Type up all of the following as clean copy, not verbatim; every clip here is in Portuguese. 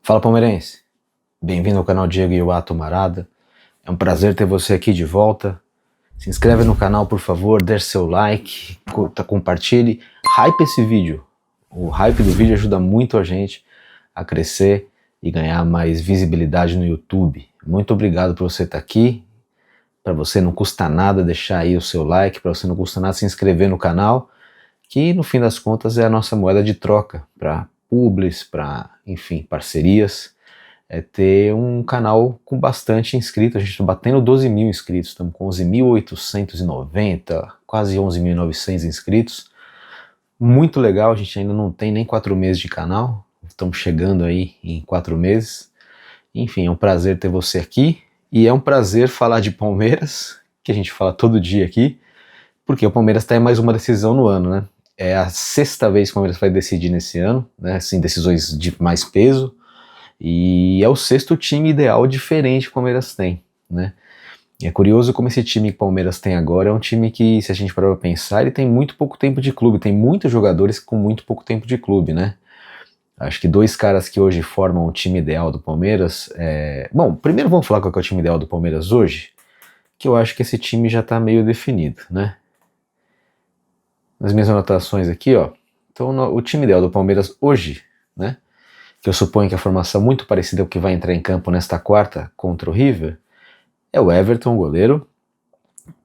Fala, palmeirense, bem-vindo ao canal Diego Iwato Marada. É um prazer ter você aqui de volta. Se inscreve no canal, por favor, deixe seu like, compartilhe, hype esse vídeo. O hype do vídeo ajuda muito a gente a crescer e ganhar mais visibilidade no YouTube. Muito obrigado por você estar aqui. Para você não custa nada deixar aí o seu like, para você não custa nada se inscrever no canal, que no fim das contas é a nossa moeda de troca para publis, para, enfim, parcerias. É ter um canal com bastante inscritos. A gente está batendo 12 mil inscritos, estamos com 11.890, quase 11.900 inscritos. Muito legal, a gente ainda não tem nem 4 meses de canal, estamos chegando aí em 4 meses. Enfim, é um prazer ter você aqui e é um prazer falar de Palmeiras, que a gente fala todo dia aqui, porque o Palmeiras está em mais uma decisão no ano, né? É a 6ª vez que o Palmeiras vai decidir nesse ano, né? Assim, decisões de mais peso. E é o 6º time ideal diferente que o Palmeiras tem, né? E é curioso como esse time que o Palmeiras tem agora é um time que, se a gente parar pra pensar, ele tem muito pouco tempo de clube, tem muitos jogadores com muito pouco tempo de clube, né? Acho que 2 caras que hoje formam o time ideal do Palmeiras, Bom, primeiro vamos falar qual que é o time ideal do Palmeiras hoje, que eu acho que esse time já tá meio definido, né? Nas minhas anotações aqui, ó, então o time ideal do Palmeiras hoje, né? Que eu suponho que a formação muito parecida com o que vai entrar em campo nesta quarta contra o River, é o Everton, goleiro,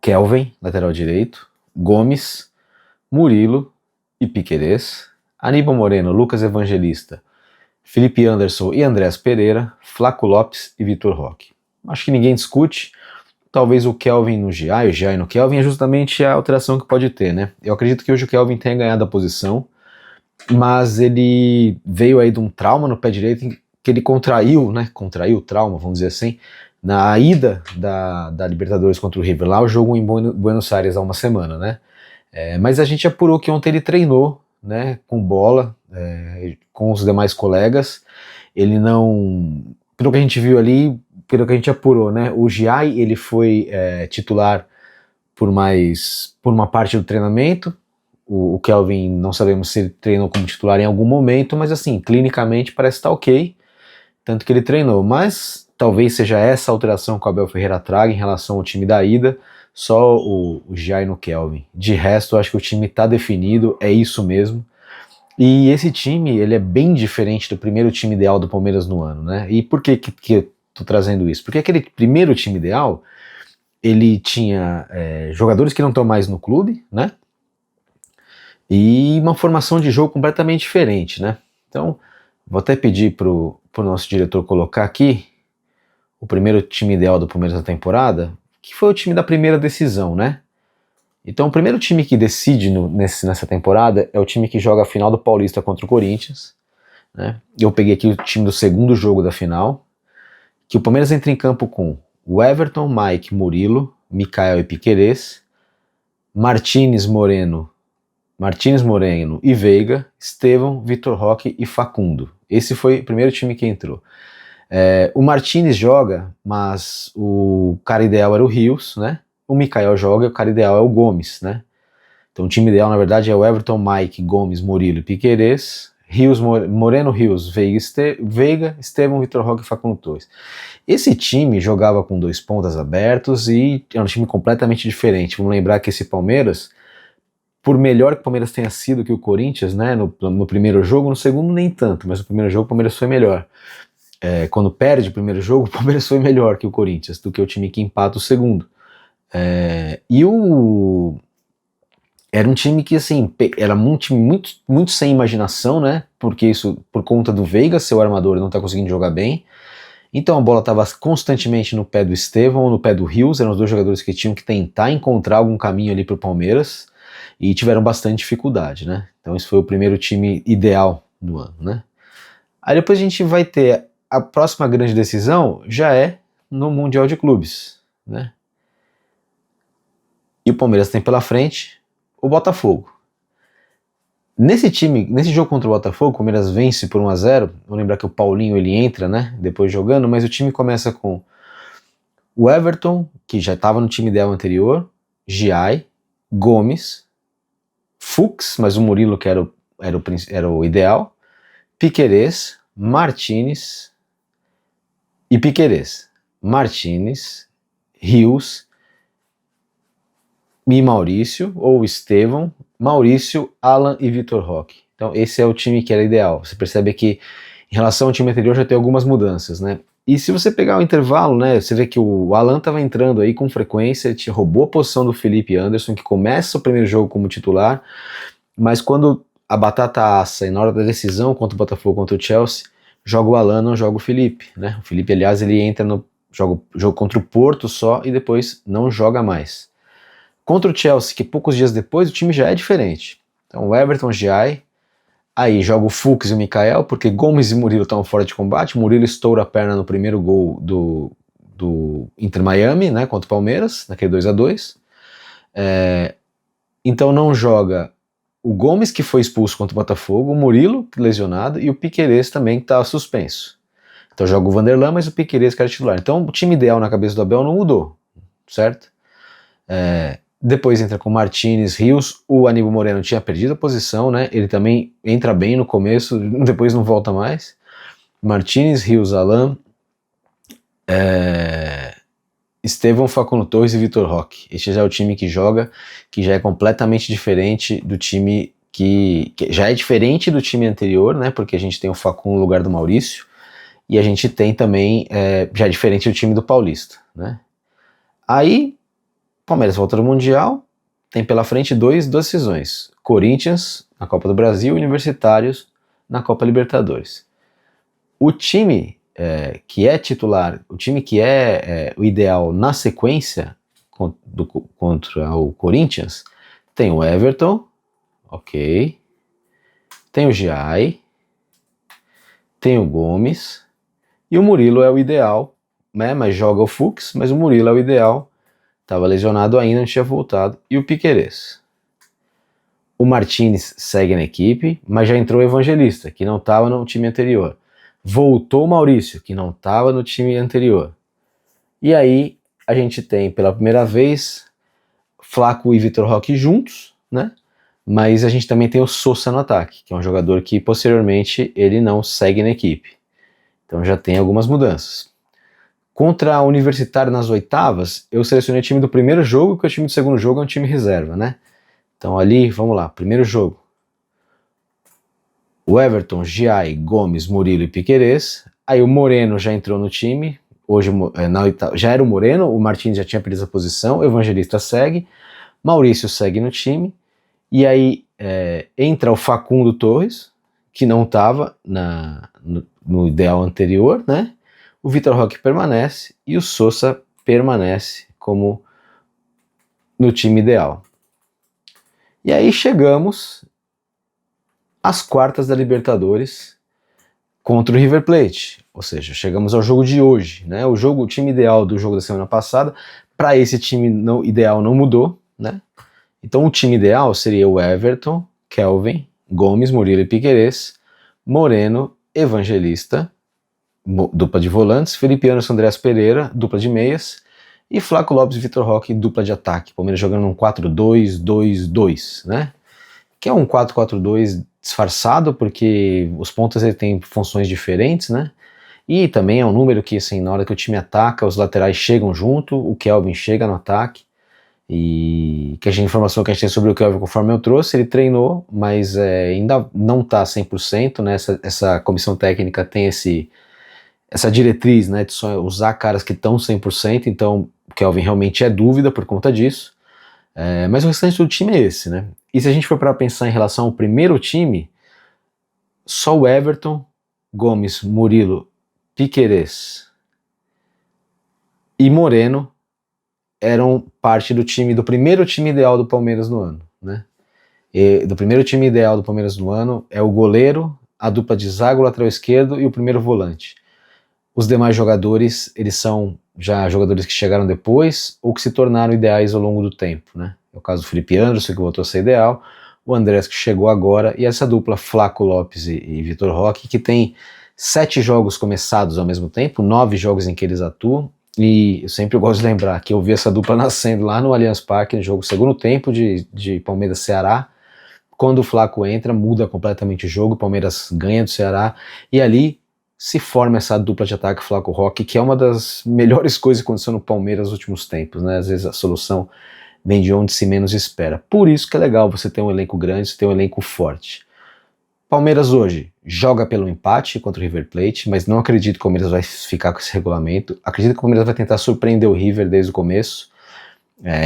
Kelvin, lateral direito, Gomes, Murilo e Piquerez, Aníbal Moreno, Lucas Evangelista, Felipe Anderson e Andrés Pereira, Flaco Lopes e Vitor Roque. Acho que ninguém discute, talvez o Kelvin no Giai, o Giai no Kelvin é justamente a alteração que pode ter, né? Eu acredito que hoje o Kelvin tenha ganhado a posição, mas ele veio aí de um trauma no pé direito que ele contraiu, né? Contraiu o trauma, vamos dizer assim, na ida da Libertadores contra o River, lá o jogo em Buenos Aires há uma semana, né? Mas a gente apurou que ontem ele treinou, né? Com bola, com os demais colegas. Ele não, pelo que a gente viu ali, pelo que a gente apurou, né? O Giai, ele foi titular por uma parte do treinamento. O Kelvin, não sabemos se ele treinou como titular em algum momento, mas assim, clinicamente parece estar ok, tanto que ele treinou. Mas talvez seja essa alteração que o Abel Ferreira traga em relação ao time da ida, só o Giai no Kelvin. De resto, eu acho que o time está definido, é isso mesmo. E esse time, ele é bem diferente do primeiro time ideal do Palmeiras no ano, né? E por que eu tô trazendo isso? Porque aquele primeiro time ideal, ele tinha jogadores que não estão mais no clube, né? E uma formação de jogo completamente diferente, né? Então, vou até pedir pro nosso diretor colocar aqui o primeiro time ideal do Palmeiras da temporada, que foi o time da primeira decisão, né? Então, o primeiro time que decide nessa temporada é o time que joga a final do Paulista contra o Corinthians, né? Eu peguei aqui o time do segundo jogo da final, que o Palmeiras entra em campo com o Everton, Mike, Murilo, Mikael e Piquerez, Martínez Moreno e Veiga, Estevão, Vitor Roque e Facundo. Esse foi o primeiro time que entrou. O Martínez joga, mas o cara ideal era o Rios, né? O Mikael joga, o cara ideal é o Gomes, né? Então o time ideal, na verdade, é o Everton, Mike, Gomes, Murilo e Piquerez, Moreno, Rios, Veiga, Estevão, Vitor Roque e Facundo Torres. Esse time jogava com 2 pontas abertos e era um time completamente diferente. Vamos lembrar que esse Palmeiras, por melhor que o Palmeiras tenha sido que o Corinthians, né, no primeiro jogo, no segundo nem tanto, mas no primeiro jogo o Palmeiras foi melhor. Quando perde o primeiro jogo, o Palmeiras foi melhor que o Corinthians, do que o time que empata o segundo. Era um time que, assim, era um time muito sem imaginação, né, porque isso, por conta do Veiga, seu armador, não tá conseguindo jogar bem. Então a bola estava constantemente no pé do Estevão ou no pé do Rios, eram os 2 jogadores que tinham que tentar encontrar algum caminho ali pro Palmeiras, e tiveram bastante dificuldade, né? Então esse foi o primeiro time ideal do ano, né? Aí depois a gente vai ter a próxima grande decisão, já é no Mundial de Clubes, né? E o Palmeiras tem pela frente o Botafogo. Nesse jogo contra o Botafogo, o Palmeiras vence por 1-0, vou lembrar que o Paulinho ele entra, né, depois jogando, mas o time começa com o Everton, que já estava no time ideal anterior, Giai, Gomes, Fux, mas o Murilo que era o ideal, Piquerez, Martínez e Piquerez. Martínez, Rios e Maurício, ou Estevão, Maurício, Alan e Vitor Roque. Então esse é o time que era ideal. Você percebe que em relação ao time anterior já tem algumas mudanças, né? E se você pegar o intervalo, né, você vê que o Alan estava entrando aí com frequência, ele roubou a posição do Felipe Anderson, que começa o primeiro jogo como titular, mas quando a batata assa e na hora da decisão contra o Botafogo, contra o Chelsea, joga o Alan, não joga o Felipe, né? O Felipe, aliás, ele entra no jogo contra o Porto só e depois não joga mais. Contra o Chelsea, que poucos dias depois o time já é diferente. Então o Everton, Giai, aí joga o Fux e o Mikael, porque Gomes e Murilo estão fora de combate. Murilo estoura a perna no primeiro gol do Inter Miami, né, contra o Palmeiras, naquele 2-2. Então não joga o Gomes, que foi expulso contra o Botafogo, o Murilo, lesionado, e o Piquerez também, que está suspenso. Então joga o Vanderlan, mas o Piquerez que era titular. Então o time ideal na cabeça do Abel não mudou, certo? Depois entra com Martínez, Rios, o Aníbal Moreno tinha perdido a posição, né? Ele também entra bem no começo, depois não volta mais. Martínez, Rios, Alan, Estevão, Facundo Torres e Vitor Roque. Este já é o time que joga, que já é completamente diferente do time que já é diferente do time anterior, né? Porque a gente tem o Facundo no lugar do Maurício, e a gente tem também, já é diferente do time do Paulista, né? Aí Palmeiras volta do Mundial, tem pela frente duas decisões. Corinthians na Copa do Brasil, Universitários na Copa Libertadores. O time que é titular, o time que é o ideal na sequência contra o Corinthians, tem o Everton, ok, tem o Giai, tem o Gomes, e o Murilo é o ideal, né, mas joga o Fux, mas o Murilo é o ideal. Estava lesionado ainda, não tinha voltado. E o Piquerez. O Martínez segue na equipe, mas já entrou o Evangelista, que não estava no time anterior. Voltou o Maurício, que não estava no time anterior. E aí a gente tem pela primeira vez Flaco e Vitor Roque juntos, né? Mas a gente também tem o Sousa no ataque, que é um jogador que posteriormente ele não segue na equipe. Então já tem algumas mudanças. Contra a Universitário nas oitavas, eu selecionei o time do primeiro jogo, porque o time do segundo jogo é um time reserva, né? Então ali, vamos lá, primeiro jogo. O Everton, Giai, Gomes, Murilo e Piquerez. Aí o Moreno já entrou no time, hoje na oitava, já era o Moreno, o Martins já tinha perdido a posição, o Evangelista segue, Maurício segue no time, e aí entra o Facundo Torres, que não estava no ideal anterior, né? O Vitor Roque permanece e o Sousa permanece como no time ideal. E aí chegamos às quartas da Libertadores contra o River Plate, ou seja, chegamos ao jogo de hoje, né? O time ideal do jogo da semana passada, para esse time ideal não mudou, né? Então o time ideal seria o Everton, Kelvin, Gomes, Murilo e Piquerez, Moreno, Evangelista, dupla de volantes, Felipe Anderson, Andreas Pereira, dupla de meias, e Flaco Lopes e Vitor Roque, dupla de ataque. Palmeiras jogando um 4-2-2-2, né? Que é um 4-4-2 disfarçado, porque os pontas ele tem funções diferentes, né? E também é um número que, assim, na hora que o time ataca, os laterais chegam junto, o Kelvin chega no ataque, e que a informação que a gente tem sobre o Kelvin, conforme eu trouxe, ele treinou, mas ainda não está 100%, né? Essa comissão técnica tem essa diretriz, né, de só usar caras que estão 100%, então o Kelvin realmente é dúvida por conta disso, mas o restante do time é esse, né? E se a gente for para pensar em relação ao primeiro time, só o Everton, Gomes, Murilo, Piquerez e Moreno eram parte do primeiro time ideal do Palmeiras no ano, né? E do primeiro time ideal do Palmeiras no ano é o goleiro, a dupla de zaga, o lateral esquerdo e o primeiro volante. Os demais jogadores, eles são já jogadores que chegaram depois ou que se tornaram ideais ao longo do tempo, né? É o caso do Felipe Anderson, que voltou a ser ideal, o Andrés, que chegou agora, e essa dupla Flaco Lopes e Vitor Roque, que tem 7 jogos começados ao mesmo tempo, 9 jogos em que eles atuam, e eu sempre gosto de lembrar que eu vi essa dupla nascendo lá no Allianz Parque, no jogo segundo tempo de Palmeiras-Ceará. Quando o Flaco entra, muda completamente o jogo, o Palmeiras ganha do Ceará, e ali se forme essa dupla de ataque Flaco-Roque, que é uma das melhores coisas que aconteceu no Palmeiras nos últimos tempos, né? Às vezes a solução vem de onde se menos espera. Por isso que é legal você ter um elenco grande, você ter um elenco forte. Palmeiras hoje joga pelo empate contra o River Plate, mas não acredito que o Palmeiras vai ficar com esse regulamento. Acredito que o Palmeiras vai tentar surpreender o River desde o começo.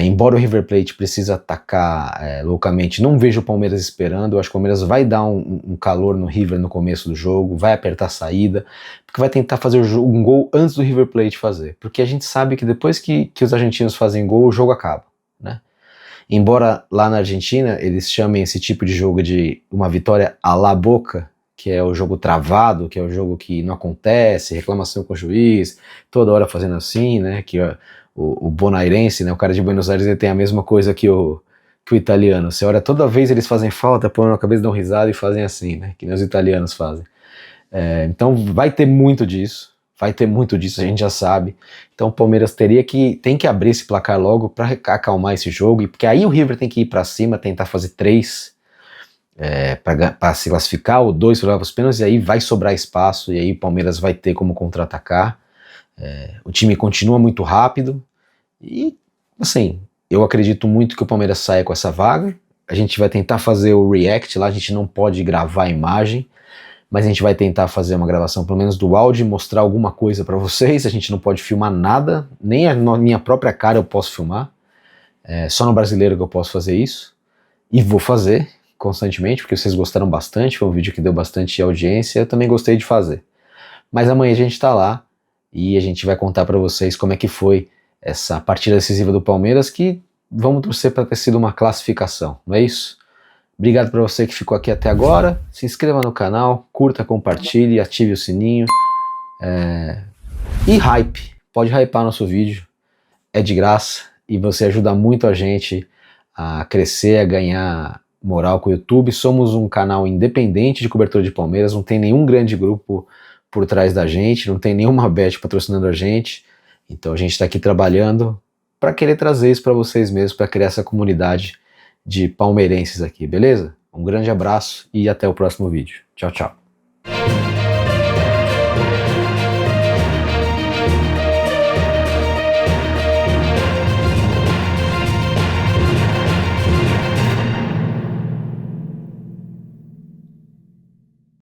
Embora o River Plate precise atacar loucamente, não vejo o Palmeiras esperando. Eu acho que o Palmeiras vai dar um calor no River no começo do jogo, vai apertar a saída, porque vai tentar fazer um gol antes do River Plate fazer. Porque a gente sabe que depois que os argentinos fazem gol, o jogo acaba, né? Embora lá na Argentina eles chamem esse tipo de jogo de uma vitória à la Boca, que é o jogo travado, que é o jogo que não acontece, reclamação com o juiz, toda hora fazendo assim, né? Que o bonairense, né? O cara de Buenos Aires, ele tem a mesma coisa que o italiano. Você olha, toda vez eles fazem falta, põem na cabeça, dão risada e fazem assim, né? Que nem os italianos fazem. Então vai ter muito disso. Vai ter muito disso, a gente já sabe. Então o Palmeiras tem que abrir esse placar logo para acalmar esse jogo, porque aí o River tem que ir para cima, tentar fazer 3 para se classificar, ou 2 para levar para os pênaltis, e aí vai sobrar espaço, e aí o Palmeiras vai ter como contra-atacar. O time continua muito rápido, e assim, eu acredito muito que o Palmeiras saia com essa vaga. A gente vai tentar fazer o react lá, a gente não pode gravar a imagem, mas a gente vai tentar fazer uma gravação pelo menos do áudio e mostrar alguma coisa para vocês. A gente não pode filmar nada, nem a minha própria cara eu posso filmar, só no Brasileiro que eu posso fazer isso, e vou fazer constantemente, porque vocês gostaram bastante, foi um vídeo que deu bastante audiência, eu também gostei de fazer. Mas amanhã a gente tá lá, e a gente vai contar para vocês como é que foi essa partida decisiva do Palmeiras, que vamos torcer para ter sido uma classificação, não é isso? Obrigado para você que ficou aqui até agora. Se inscreva no canal, curta, compartilhe, ative o sininho. E hype, pode hypar nosso vídeo, é de graça e você ajuda muito a gente a crescer, a ganhar moral com o YouTube. Somos um canal independente de cobertura de Palmeiras, não tem nenhum grande grupo por trás da gente, não tem nenhuma bet patrocinando a gente. Então a gente está aqui trabalhando para querer trazer isso para vocês mesmos, para criar essa comunidade de palmeirenses aqui, beleza? Um grande abraço e até o próximo vídeo. Tchau, tchau.